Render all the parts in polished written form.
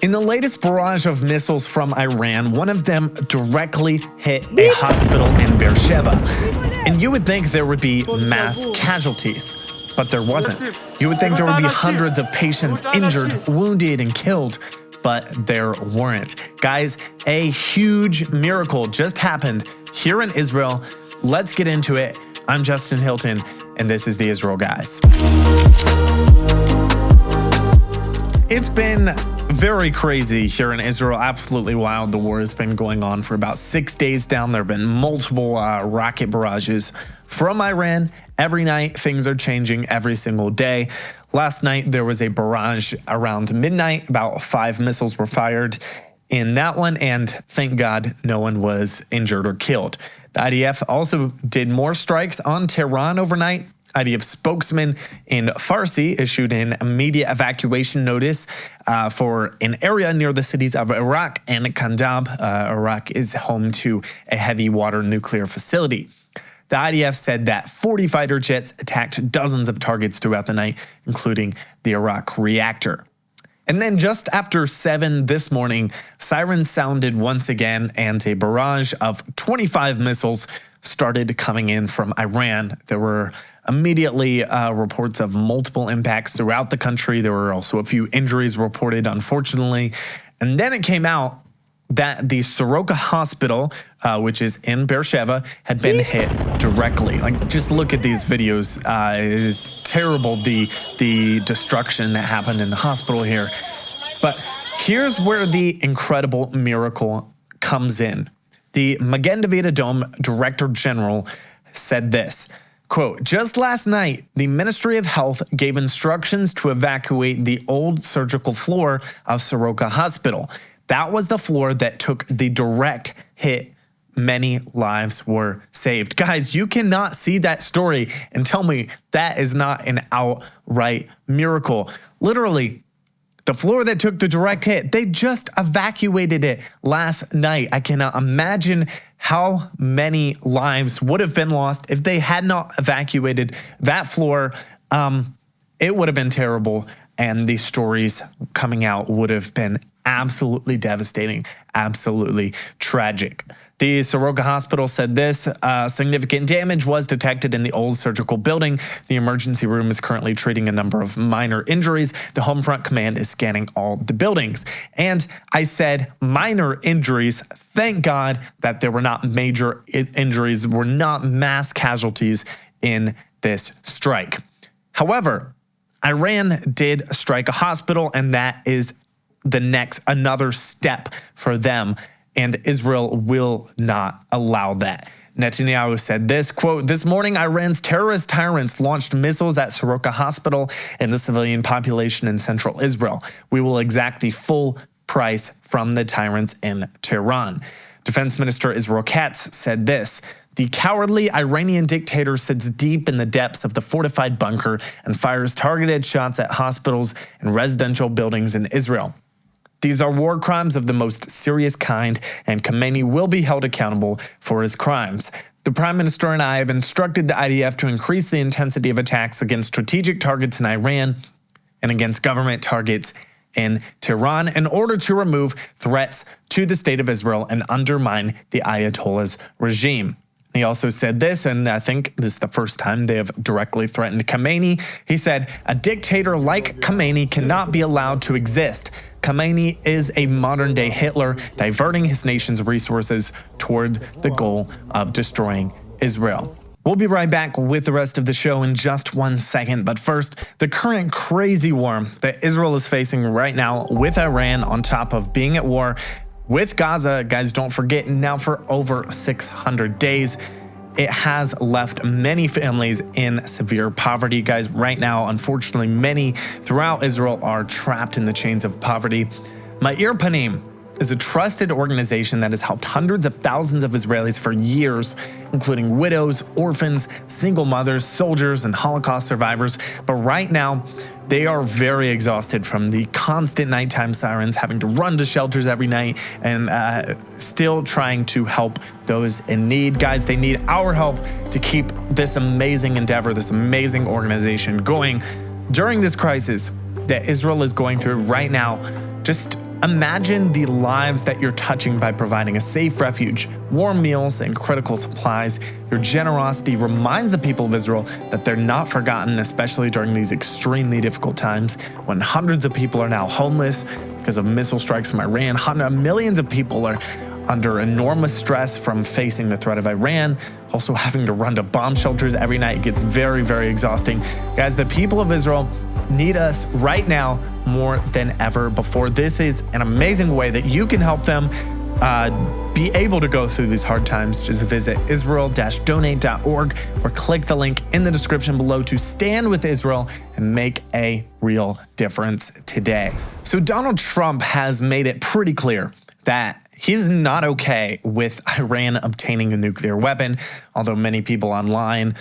In the latest barrage of missiles from Iran, one of them directly hit a hospital in Beersheva. And you would think there would be mass casualties, but there wasn't. You would think there would be hundreds of patients injured, wounded, and killed, but there weren't. Guys, a huge miracle just happened here in Israel. Let's get into it. I'm Justin Hilton, and this is the Israel Guys. It's been very crazy here in Israel, absolutely wild. The war has been going on for about 6 days now. There have been multiple rocket barrages from Iran. Every night, things are changing every single day. Last night, there was a barrage around midnight. About 5 missiles were fired in that one, and thank God no one was injured or killed. The IDF also did more strikes on Tehran overnight. IDF spokesman in Farsi issued an immediate evacuation notice for an area near the cities of Iraq and Kandab. Iraq is home to a heavy water nuclear facility. The IDF said that 40 fighter jets attacked dozens of targets throughout the night, including the Iraq reactor. And then just after 7 this morning, sirens sounded once again, and a barrage of 25 missiles started coming in from Iran. There were immediately reports of multiple impacts throughout the country. There were also a few injuries reported, unfortunately. And then it came out that the Soroka Hospital, which is in Beersheva, had been hit directly. Like, just look at these videos. It is terrible, the destruction that happened in the hospital here. But here's where the incredible miracle comes in. The Magen David Adom Director General said this, quote, "Just last night, the Ministry of Health gave instructions to evacuate the old surgical floor of Soroka Hospital. That was the floor that took the direct hit. Many lives were saved." Guys, you cannot see that story and tell me that is not an outright miracle. Literally, the floor that took the direct hit, they just evacuated it last night. I cannot imagine how many lives would have been lost if they had not evacuated that floor. It would have been terrible, and these stories coming out would have been absolutely devastating, absolutely tragic. The Soroka Hospital said this, significant damage was detected in the old surgical building. The emergency room is currently treating a number of minor injuries. The Home Front Command is scanning all the buildings. And I said minor injuries. Thank God that there were not major injuries, were not mass casualties in this strike. However, Iran did strike a hospital, and that is another step for them, and Israel will not allow that. Netanyahu said this, quote, "This morning, Iran's terrorist tyrants launched missiles at Soroka Hospital and the civilian population in central Israel. We will exact the full price from the tyrants in Tehran." Defense Minister Israel Katz said this, "The cowardly Iranian dictator sits deep in the depths of the fortified bunker and fires targeted shots at hospitals and residential buildings in Israel. These are war crimes of the most serious kind, and Khamenei will be held accountable for his crimes. The Prime Minister and I have instructed the IDF to increase the intensity of attacks against strategic targets in Iran and against government targets in Tehran in order to remove threats to the state of Israel and undermine the Ayatollah's regime." He also said this, and I think this is the first time they have directly threatened Khamenei. He said, "A dictator like Khamenei cannot be allowed to exist. Khamenei is a modern-day Hitler, diverting his nation's resources toward the goal of destroying Israel." We'll be right back with the rest of the show in just 1 second, but first, the current crazy war that Israel is facing right now with Iran on top of being at war with Gaza. Guys, don't forget, now for over 600 days, it has left many families in severe poverty. Guys, right now, unfortunately, many throughout Israel are trapped in the chains of poverty. Ma'ir Panim is a trusted organization that has helped hundreds of thousands of Israelis for years, including widows, orphans, single mothers, soldiers, and Holocaust survivors. But right now, they are very exhausted from the constant nighttime sirens, having to run to shelters every night, and still trying to help those in need. Guys, they need our help to keep this amazing endeavor, this amazing organization going during this crisis that Israel is going through right now. Just imagine the lives that you're touching by providing a safe refuge, warm meals, and critical supplies. Your generosity reminds the people of Israel that they're not forgotten, especially during these extremely difficult times when hundreds of people are now homeless because of missile strikes from Iran. Millions of people are under enormous stress from facing the threat of Iran, also having to run to bomb shelters every night. It gets very, very exhausting. Guys, the people of Israel need us right now more than ever before. This is an amazing way that you can help them be able to go through these hard times. Just visit israel-donate.org or click the link in the description below to stand with Israel and make a real difference today. So Donald Trump has made it pretty clear that he's not okay with Iran obtaining a nuclear weapon, although many people online,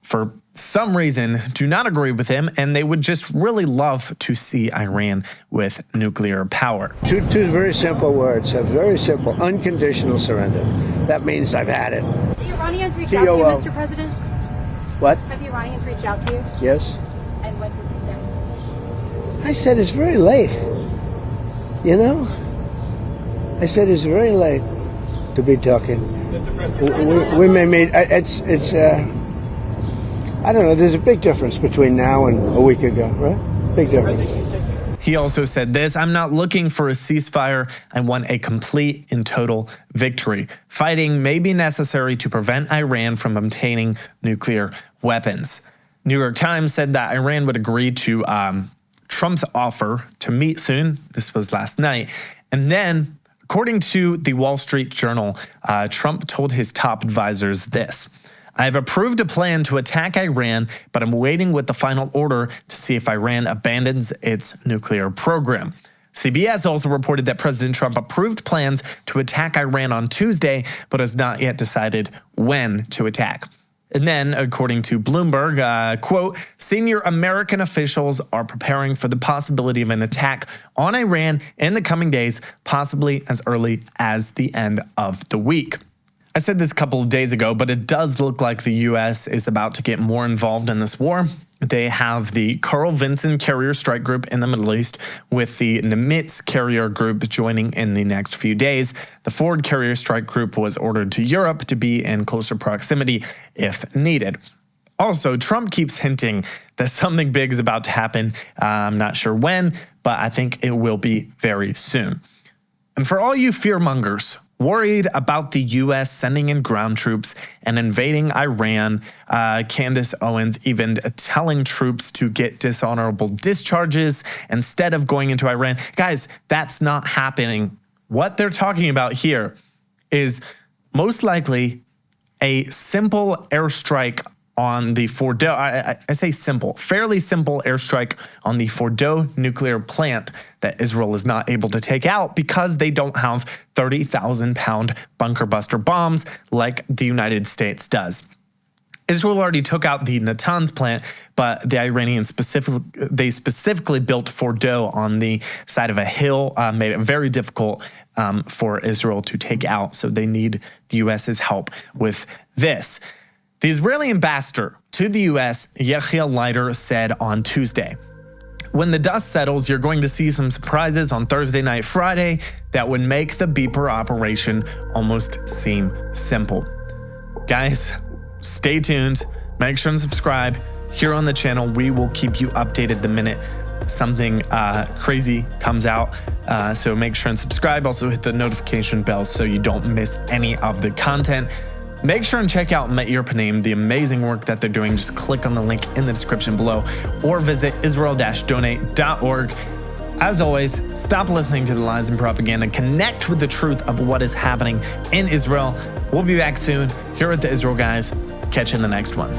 for some reason, do not agree with him, and they would just really love to see Iran with nuclear power. Two very simple words, a very simple, unconditional surrender. That means I've had it. Have the Iranians reached out to you, Mr. President? What? Have the Iranians reached out to you? Yes. And what did they say? I said it's very late, you know? I said it's very late to be talking. We may meet. I don't know. There's a big difference between now and a week ago, right? Big difference. He also said this: "I'm not looking for a ceasefire. I want a complete and total victory. Fighting may be necessary to prevent Iran from obtaining nuclear weapons." New York Times said that Iran would agree to Trump's offer to meet soon. This was last night. And then, according to the Wall Street Journal, Trump told his top advisors this: "I have approved a plan to attack Iran, but I'm waiting with the final order to see if Iran abandons its nuclear program." CBS also reported that President Trump approved plans to attack Iran on Tuesday, but has not yet decided when to attack. And then, according to Bloomberg, quote, "Senior American officials are preparing for the possibility of an attack on Iran in the coming days, possibly as early as the end of the week." I said this a couple of days ago, but it does look like the U.S. is about to get more involved in this war. They have the Carl Vinson Carrier Strike Group in the Middle East, with the Nimitz Carrier Group joining in the next few days. The Ford Carrier Strike Group was ordered to Europe to be in closer proximity if needed. Also, Trump keeps hinting that something big is about to happen. I'm not sure when, but I think it will be very soon. And for all you fearmongers worried about the U.S. sending in ground troops and invading Iran, Candace Owens even telling troops to get dishonorable discharges instead of going into Iran. Guys, that's not happening. What they're talking about here is most likely a simple airstrike on the Fordo, I say simple, fairly simple airstrike on the Fordo nuclear plant that Israel is not able to take out because they don't have 30,000-pound bunker buster bombs like the United States does. Israel already took out the Natanz plant, but the Iranians specifically built Fordo on the side of a hill, made it very difficult for Israel to take out. So they need the U.S.'s help with this. The Israeli ambassador to the U.S., Yechiel Leiter, said on Tuesday, "When the dust settles, you're going to see some surprises on Thursday night, Friday that would make the beeper operation almost seem simple." Guys, stay tuned. Make sure and subscribe here on the channel. We will keep you updated the minute something crazy comes out. So make sure and subscribe. Also hit the notification bell so you don't miss any of the content. Make sure and check out Meir Panim, the amazing work that they're doing. Just click on the link in the description below or visit israel-donate.org. As always, stop listening to the lies and propaganda. Connect with the truth of what is happening in Israel. We'll be back soon here at the Israel Guys. Catch you in the next one.